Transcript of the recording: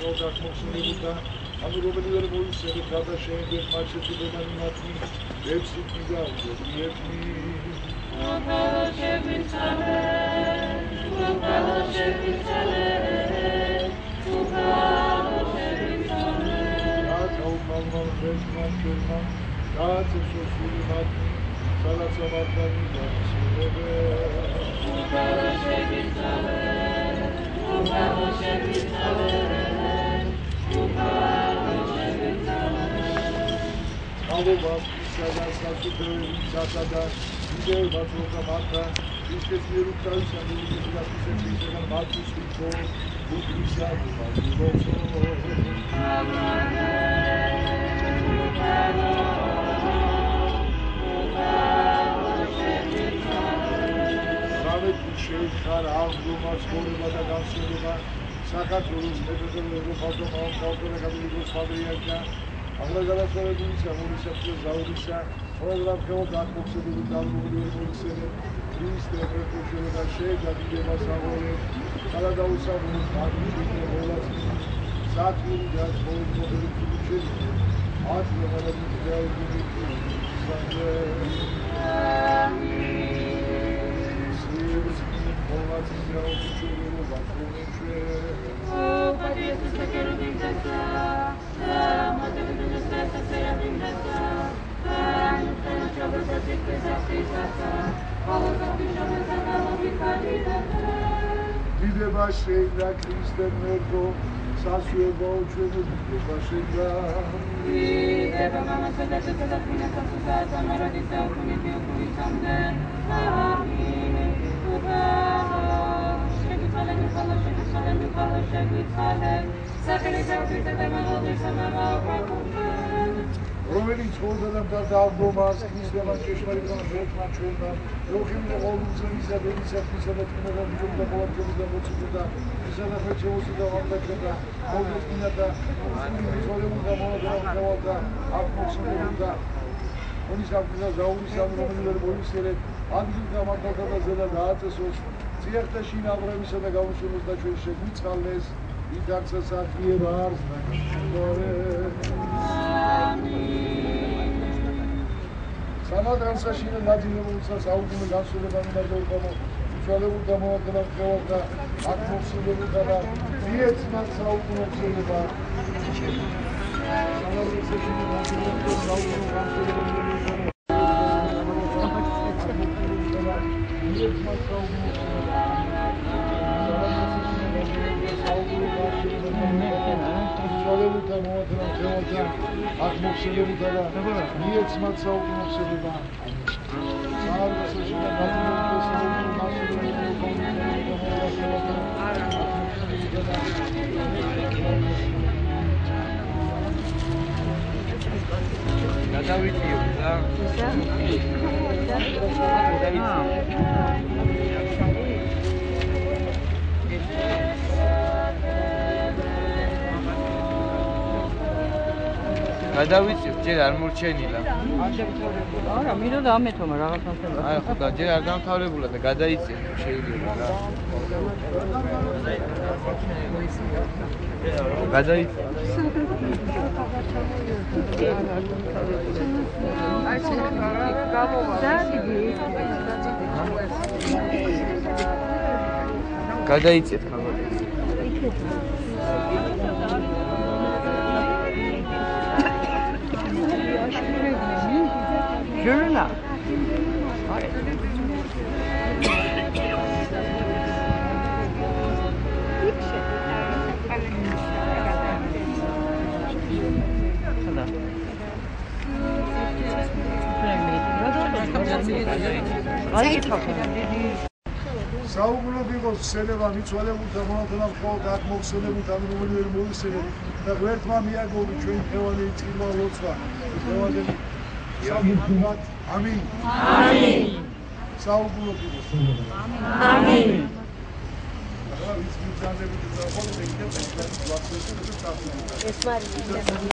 ხალხ მოხსენებულა ანუ რომელიღერ მოიხსენებ გადა შეენდეთ მათ შეწუდებანი მათი ვებსიტ მიგავდე მიერთმი შეიხარა აღდგომას ხორება და განსხვავება საქართველოს მეფეთა ხალხთა ხალხთა კაბინეტის პატრიარქია აღარ გადასწორებულისა მუნიციპალურ ზაურისა პროგრამ ხელთ აკმოხსენებული დამოუკიდებელი პოლიცია ქრისტე პროფესიონალ და შეგადდება სამორე გადაუსაბლო პატრიარქია როლაცი საქმის და პოლიტიკური ფუნქციები ათი დიდება შეიძა ქრისტე მერგო სასუებო ჩვენო დიდება შეიძა დიდება მამასა და ცოტა და ფინა სასუდა სამარადისა უკუნეთი უკუნიცამდე ამინ რომელიც ხოდადამდა დავდომას ქრისტევან ჭეშმარიტმა ღმერთმა ჩვენმა როხიმი ყოველდღიურისა დედისათვის და თუნდაც ჯობდა ყოველდღიური და მოწოდა ისანახეთ შეუსუდა ვამდაკდა ყოველდღიურა და მიცოლებულა მონადირეობდა აკმოხსენებულა ონის აღგზა ზაურის ამრომელი მოიხსენეთ ადგილ გამართა და ზედა დააწესოს ციერთა შინ აბრამისა და გამოსულოს და ჩვენ შეგვიწყალეს იდარცა საქმეა არს სამადრანსა შინ ნაძინებულსა საუკუნე განსულება მინდა უკამო უცვალებულ და მოაკლავ ხელავდა აკმოხსენებულა და მიეცნათ საუკუნე ხსენება სამადრანსა შინ ნაძინებულსა საუკუნე განსულება აკმოხსენებულა და მიეცნათ საუკუნე ხსენება გადავიწიო და გადავიწიო ჯერ არ მორჩენილა არა მინდოდა ამეთომა რაღაც მასალა აი ხო და ჯერ არ დამთავრებულა და გადაიწიო შეიძლება რა გადაიწიო გადაიწიეთ ხალხი Jurna. საუბრობ იყოს სელევა მიცვალებულთა მონათანავ ხალხ აკმოხსენებულა ამრომელი მოიხსენეთ და ღმერთმა მიაგო ჩვენ ხევალი წიმა ლოცვა ხევალი Amin. Amin. Saúde, Amin. Amin.